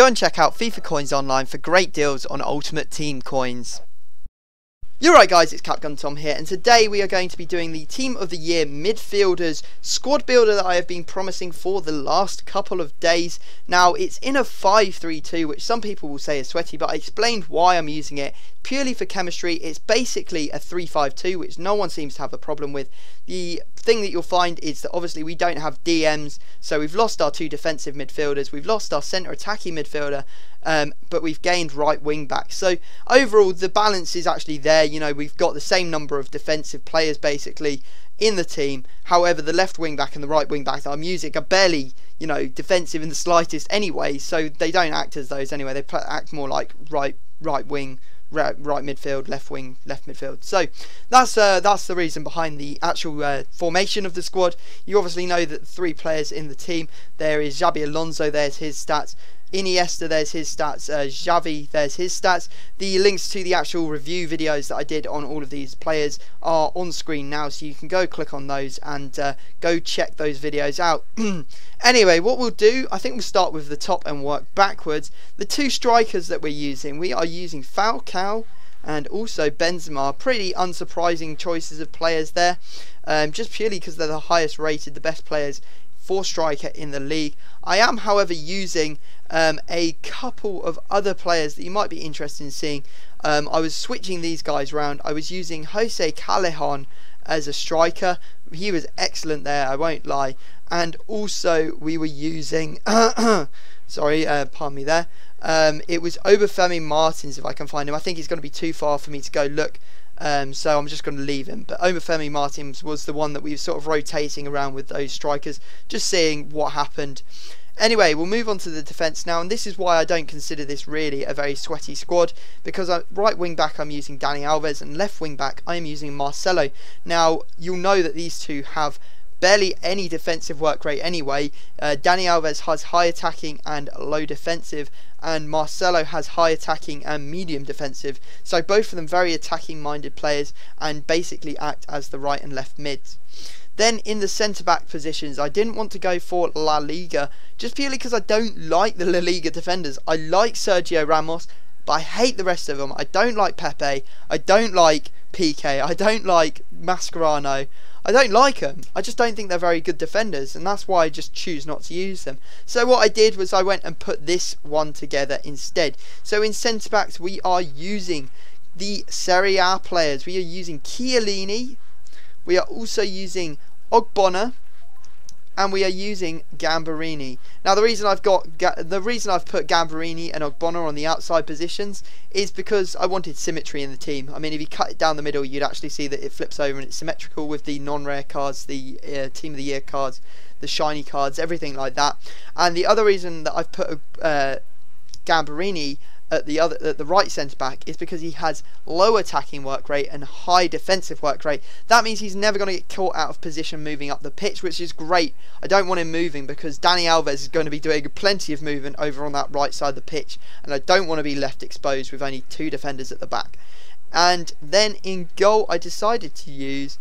Go and check out FIFA Coins online for great deals on Ultimate Team coins. You're right guys, it's Capgun Tom here, and today we are going to be doing the Team of the Year Midfielders squad builder that I have been promising for the last couple of days. Now, it's in a 5-3-2, which some people will say is sweaty, but I explained why I'm using it. Purely for chemistry. It's basically a 3-5-2, which no one seems to have a problem with. The thing that you'll find is that obviously we don't have DMs, so we've lost our two defensive midfielders, we've lost our centre attacking midfielder, but we've gained right wing back. So overall the balance is actually there. You know, we've got the same number of defensive players basically in the team. However, the left wing back and the right wing back that I'm using are barely, you know, defensive in the slightst anyway, so they don't act as those anyway. They act more like right wing, right midfield, left wing, left midfield. So that's the reason behind the actual formation of the squad. You obviously know that 3 players in the team. There is Xabi Alonso, there's his stats. Iniesta, there's his stats. Xavi, there's his stats. The links to the actual review videos that I did on all of these players are on screen now, so you can go click on those and go check those videos out. Anyway, what we'll do, I think we'll start with the top and work backwards. The 2 strikers that we're using, we are using Falcao and also Benzema. Pretty unsurprising choices of players there, just purely because they're the highest rated, the best players for striker in the league. I am, however, using a couple of other players that you might be interested in seeing. I was switching these guys around. I was using Jose Callejon as a striker. He was excellent there, I won't lie. And also we were using sorry, pardon me there. It was Obafemi Martins, if I can find him. I think he's going to be too far for me to go look. So I'm just going to leave him. But Obafemi Martins was the one that we were sort of rotating around with those strikers, just seeing what happened. Anyway, we'll move on to the defence now, and this is why I don't consider this really a very sweaty squad, because right wing back I'm using Dani Alves, and left wing back I am using Marcelo. Now, you'll know that these two have barely any defensive work rate anyway. Dani Alves has high attacking and low defensive, and Marcelo has high attacking and medium defensive. So both of them very attacking minded players and basically act as the right and left mids. Then in the centre back positions, I didn't want to go for La Liga, just purely because I don't like the La Liga defenders. I like Sergio Ramos, but I hate the rest of them. I don't like Pepe, I don't like PK, I don't like Mascherano. I don't like them. I just don't think they're very good defenders, and that's why I just choose not to use them. So what I did was I went and put this one together instead. So in centre backs we are using the Serie A players. We are using Chiellini, we are also using Ogbonna, and we are using Gambarini. Now the reason I've put Gambarini and Ogbonna on the outside positions is because I wanted symmetry in the team. I mean, if you cut it down the middle, you'd actually see that it flips over and it's symmetrical with the non-rare cards, the Team of the Year cards, the shiny cards, everything like that. And the other reason that I've put Gambarini at the right centre back is because he has low attacking work rate and high defensive work rate. That means he's never going to get caught out of position moving up the pitch, which is great. I don't want him moving because Dani Alves is going to be doing plenty of movement over on that right side of the pitch, and I don't want to be left exposed with only 2 defenders at the back. And then in goal I decided to use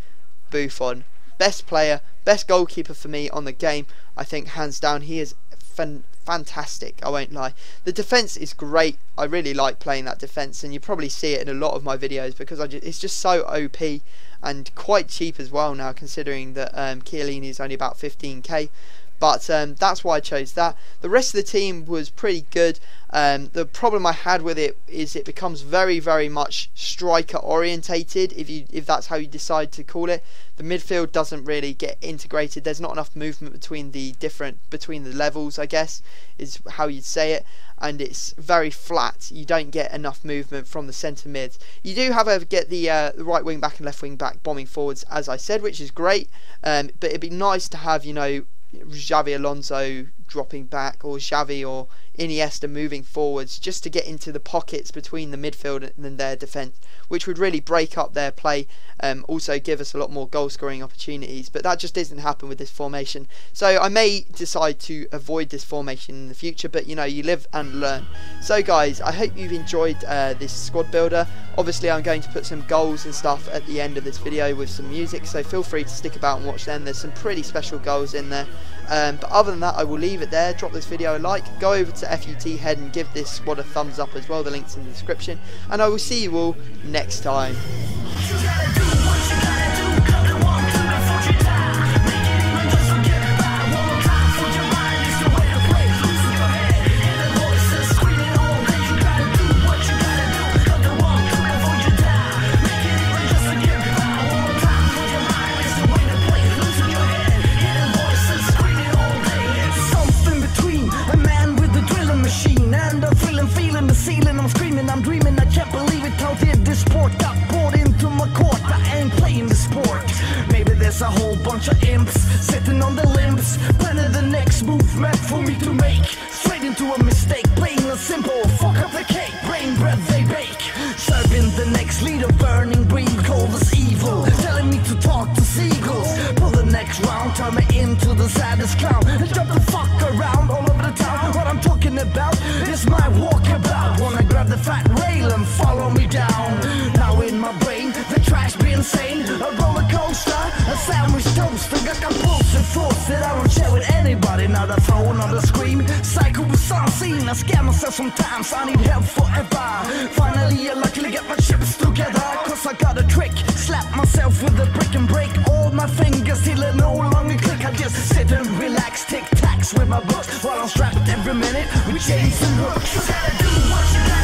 Buffon. Best player, best goalkeeper for me on the game. I think hands down he is fantastic, I won't lie. The defence is great. I really like playing that defence, and you probably see it in a lot of my videos because it's just so OP and quite cheap as well now, considering that Chiellini is only about 15k. But that's why I chose that. The rest of the team was pretty good. The problem I had with it is it becomes very, very much striker orientated, if that's how you decide to call it. The midfield doesn't really get integrated. There's not enough movement between the levels, I guess, is how you'd say it. And it's very flat. You don't get enough movement from the centre mids. You do, however, get the right wing back and left wing back bombing forwards, as I said, which is great. But it'd be nice to have, you know, Xabi Alonso dropping back, or Xavi or Iniesta moving forwards, just to get into the pockets between the midfield and their defence, which would really break up their play, also give us a lot more goal scoring opportunities. But that just doesn't happen with this formation, so I may decide to avoid this formation in the future, but you know, you live and learn. So guys, I hope you've enjoyed this squad builder. Obviously I'm going to put some goals and stuff at the end of this video with some music, so feel free to stick about and watch them. There's some pretty special goals in there. But other than that, I will leave it there. Drop this video a like, go over to FUT Head and give this squad a thumbs up as well. The link's in the description, and I will see you all next time. I'm dreaming, I can't believe it. How did this sport got brought into my court? I ain't playing the sport. Maybe there's a whole bunch of imps sitting on the limbs, planning the next movement for me to make. Straight into a mistake, playing a simple fuck up the cake, brain bread they bake. Serving the next leader, burning green cold as evil, telling me to talk to seagulls. Pull the next round, turn me into the saddest clown, and jump the fuck around all over the town. What I'm talking about is my walkabout. Wanna grab the fat rail and follow me down. Now in my brain, the trash be insane. A roller coaster, a sandwich toaster. Got compulsive thoughts that I don't share with anybody. Now the phone on the screen, psycho was unseen. I scare myself sometimes, I need help forever. Finally I luckily get my chips together, cause I got a trick. Slap myself with a brick and break all my fingers till it no longer click. I just sit and relax, tic tacs with my books, while I'm strapped every minute with chains and hooks. You gotta do what you gotta